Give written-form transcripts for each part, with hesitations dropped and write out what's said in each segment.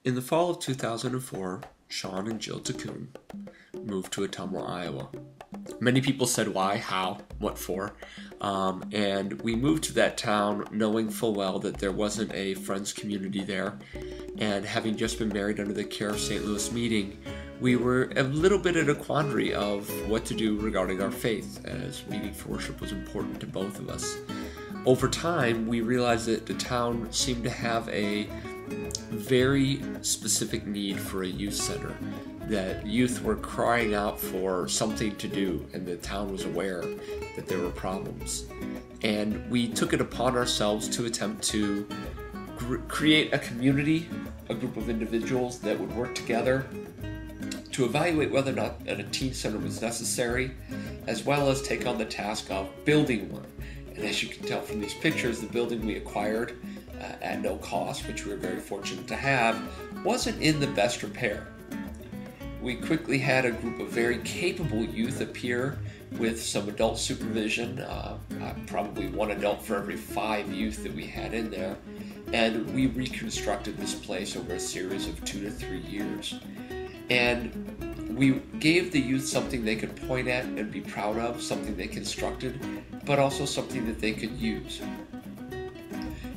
In the fall of 2004, Sean and Jill Tikkun moved to Ottumwa, Iowa. Many people said why, how, what for, and we moved to that town knowing full well that there wasn't a Friends community there, and having just been married under the care of St. Louis Meeting, we were a little bit at a quandary of what to do regarding our faith, as meeting for worship was important to both of us. Over time, we realized that the town seemed to have a very specific need for a youth center, that youth were crying out for something to do, and the town was aware that there were problems. And we took it upon ourselves to attempt to create a community, a group of individuals that would work together to evaluate whether or not a teen center was necessary, as well as take on the task of building one. And as you can tell from these pictures, the building we acquired at no cost, which we were very fortunate to have, wasn't in the best repair. We quickly had a group of very capable youth appear with some adult supervision, probably one adult for every 5 youth that we had in there, and we reconstructed this place over a series of 2 to 3 years. And we gave the youth something they could point at and be proud of, something they constructed, but also something that they could use.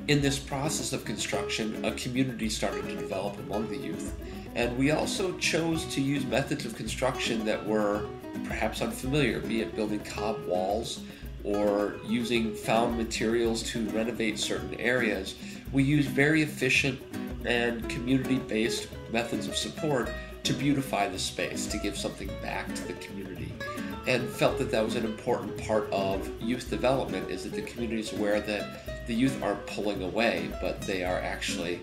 In this process of construction, a community started to develop among the youth, and we also chose to use methods of construction that were perhaps unfamiliar, be it building cob walls or using found materials to renovate certain areas. We used very efficient and community-based methods of support to beautify the space, to give something back to the community, and felt that that was an important part of youth development, is that the community is aware that the youth aren't pulling away, but they are actually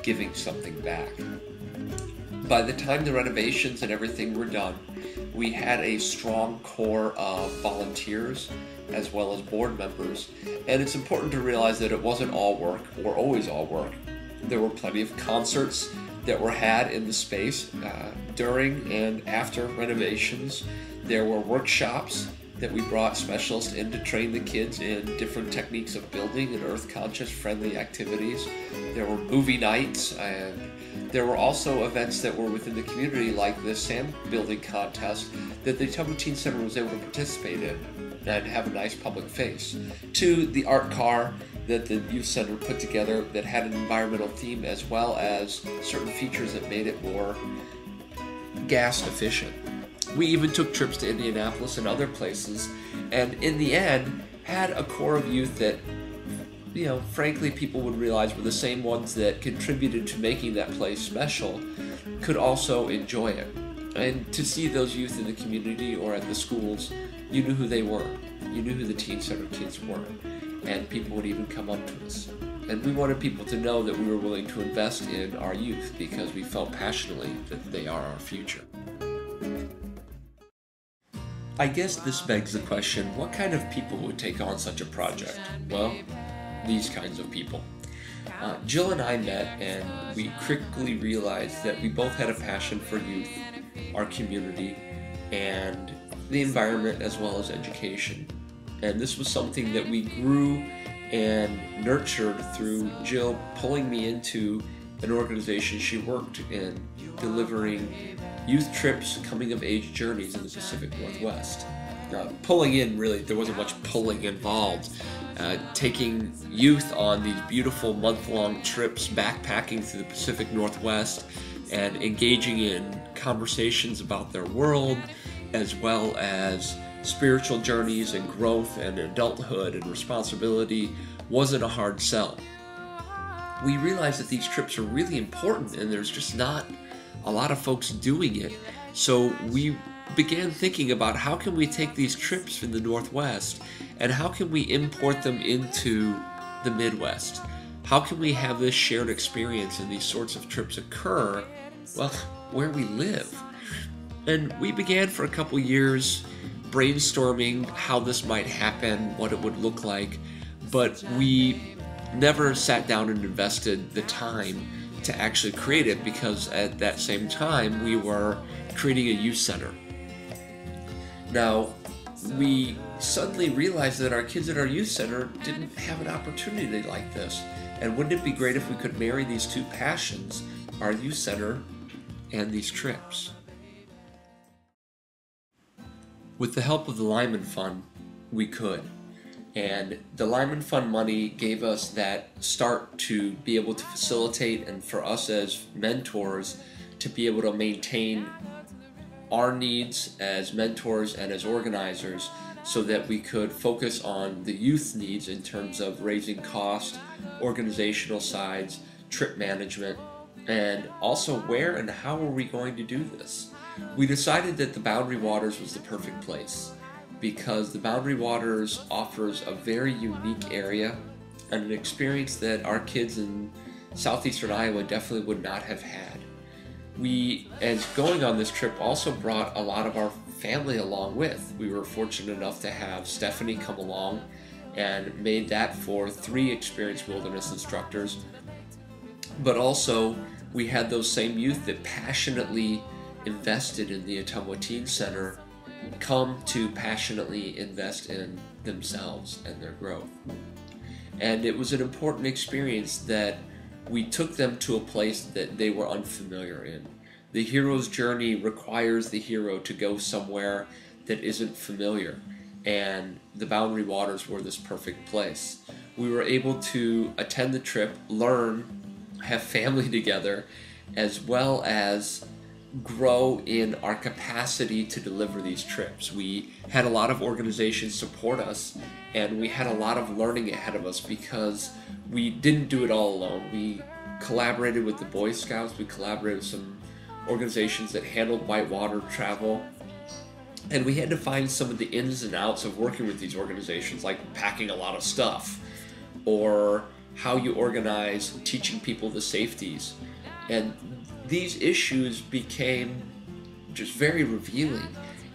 giving something back. By the time the renovations and everything were done, we had a strong core of volunteers as well as board members, and it's important to realize that it wasn't all work or always all work. There were plenty of concerts that were had in the space during and after renovations. There were workshops that we brought specialists in to train the kids in different techniques of building and earth-conscious friendly activities. There were movie nights, and there were also events that were within the community, like the sand building contest that the Ottumwa Teen Center was able to participate in and have a nice public face, to the art car that the youth center put together that had an environmental theme, as well as certain features that made it more gas efficient. We even took trips to Indianapolis and other places, and in the end had a core of youth that, frankly, people would realize were the same ones that contributed to making that place special, could also enjoy it. And to see those youth in the community or at the schools, you knew who they were. You knew who the Teen Center kids were. And people would even come up to us. And we wanted people to know that we were willing to invest in our youth because we felt passionately that they are our future. I guess this begs the question, what kind of people would take on such a project? Well, these kinds of people. Jill and I met, and we quickly realized that we both had a passion for youth, our community, and the environment as well as education. And this was something that we grew and nurtured through Jill pulling me into an organization she worked in, delivering youth trips, coming-of-age journeys in the Pacific Northwest. Pulling in, really, there wasn't much pulling involved. Taking youth on these beautiful month-long trips, backpacking through the Pacific Northwest, and engaging in conversations about their world, as well as spiritual journeys and growth and adulthood and responsibility, wasn't a hard sell. We realized that these trips are really important, and there's just not a lot of folks doing it. So we began thinking about how can we take these trips in the Northwest and how can we import them into the Midwest? How can we have this shared experience and these sorts of trips occur, well, where we live? And we began for a couple years brainstorming how this might happen, what it would look like, but we never sat down and invested the time to actually create it, because at that same time we were creating a youth center. Now, we suddenly realized that our kids at our youth center didn't have an opportunity like this, and wouldn't it be great if we could marry these two passions our youth center and these trips. With the help of the Lyman Fund, we could. And the Lyman Fund money gave us that start to be able to facilitate, and for us as mentors to be able to maintain our needs as mentors and as organizers, so that we could focus on the youth needs in terms of raising cost, organizational sides, trip management, and also where and how are we going to do this. We decided that the Boundary Waters was the perfect place because the Boundary Waters offers a very unique area and an experience that our kids in southeastern Iowa definitely would not have had. We, as going on this trip, also brought a lot of our family along with. We were fortunate enough to have Stephanie come along and made that for 3 experienced wilderness instructors. But also, we had those same youth that passionately invested in the Ottumwa Teen Center come to passionately invest in themselves and their growth. And it was an important experience that we took them to a place that they were unfamiliar in. The hero's journey requires the hero to go somewhere that isn't familiar, and the Boundary Waters were this perfect place. We were able to attend the trip, learn, have family together, as well as grow in our capacity to deliver these trips. We had a lot of organizations support us, and we had a lot of learning ahead of us because we didn't do it all alone. We collaborated with the Boy Scouts, we collaborated with some organizations that handled whitewater travel, and we had to find some of the ins and outs of working with these organizations, like packing a lot of stuff, or how you organize teaching people the safeties. And these issues became just very revealing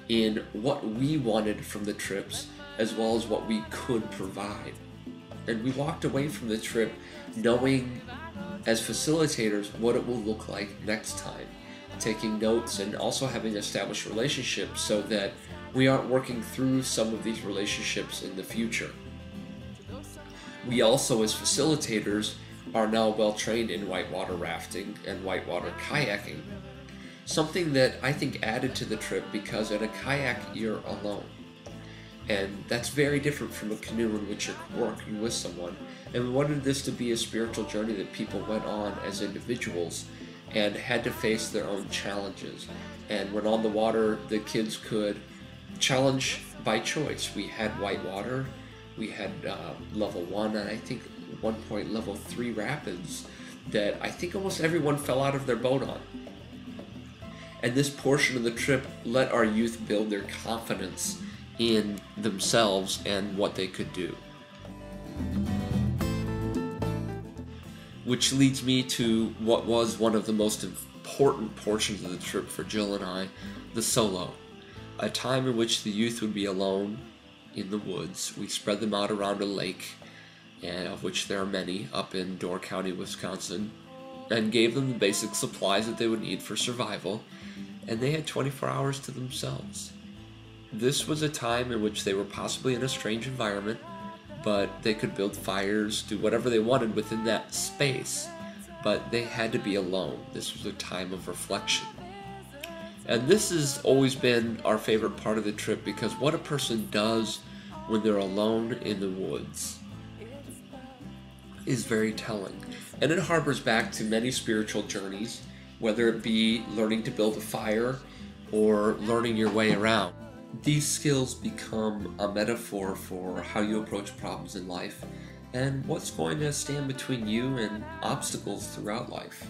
in what we wanted from the trips as well as what we could provide. And we walked away from the trip knowing as facilitators what it will look like next time, taking notes and also having established relationships so that we aren't working through some of these relationships in the future. We also, as facilitators, are now well trained in whitewater rafting and whitewater kayaking, something that I think added to the trip because in a kayak you're alone, and that's very different from a canoe in which you're working with someone. And we wanted this to be a spiritual journey that people went on as individuals and had to face their own challenges. And when on the water, the kids could challenge by choice. We had whitewater, we had level 1, and I think at one point level 3 rapids that I think almost everyone fell out of their boat on. And this portion of the trip let our youth build their confidence in themselves and what they could do. Which leads me to what was one of the most important portions of the trip for Jill and I, the solo. A time in which the youth would be alone in the woods. We spread them out around a lake, and of which there are many up in Door County, Wisconsin, and gave them the basic supplies that they would need for survival, and they had 24 hours to themselves. This was a time in which they were possibly in a strange environment, but they could build fires, do whatever they wanted within that space, but they had to be alone. This was a time of reflection. And this has always been our favorite part of the trip, because what a person does when they're alone in the woods is very telling. And it harbors back to many spiritual journeys, whether it be learning to build a fire or learning your way around. These skills become a metaphor for how you approach problems in life and what's going to stand between you and obstacles throughout life.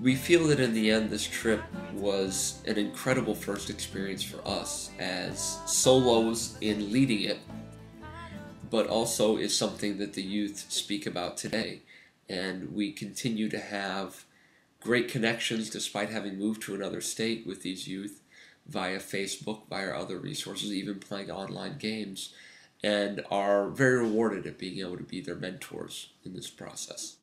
We feel that in the end this trip was an incredible first experience for us as solos in leading it, but also is something that the youth speak about today. And we continue to have great connections despite having moved to another state with these youth via Facebook, via other resources, even playing online games, and are very rewarded at being able to be their mentors in this process.